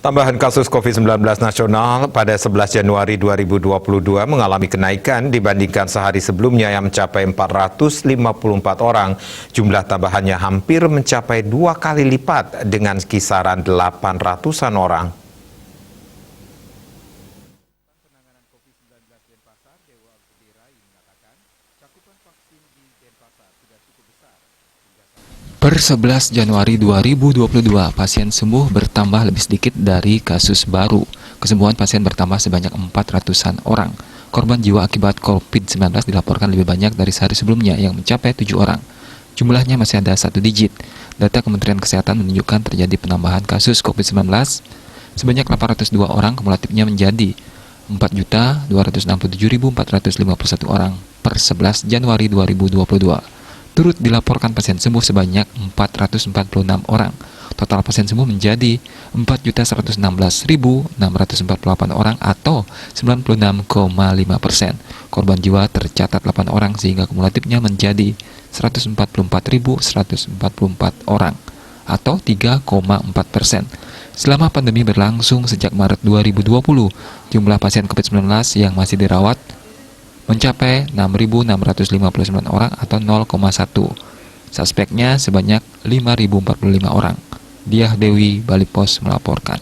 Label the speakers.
Speaker 1: Tambahan kasus COVID-19 nasional pada 11 Januari 2022 mengalami kenaikan dibandingkan sehari sebelumnya yang mencapai 454 orang. Jumlah tambahannya hampir mencapai 2 kali lipat dengan kisaran 800-an orang.
Speaker 2: Per 11 Januari 2022, pasien sembuh bertambah lebih sedikit dari kasus baru. Kesembuhan pasien bertambah sebanyak 400-an orang. Korban jiwa akibat COVID-19 dilaporkan lebih banyak dari sehari sebelumnya yang mencapai 7 orang. Jumlahnya masih ada 1 digit. Data Kementerian Kesehatan menunjukkan terjadi penambahan kasus COVID-19 sebanyak 802 orang, kumulatifnya menjadi 4.267.451 orang per 11 Januari 2022. Turut dilaporkan pasien sembuh sebanyak 446 orang. Total pasien sembuh menjadi 4.116.648 orang atau 96,5%. Korban jiwa tercatat 8 orang sehingga kumulatifnya menjadi 144.144 orang atau 3,4%. Selama pandemi berlangsung sejak Maret 2020, jumlah pasien COVID-19 yang masih dirawat mencapai 6.659 orang atau 0,1. Suspeknya sebanyak 5.045 orang. Diah Dewi, Bali Pos melaporkan.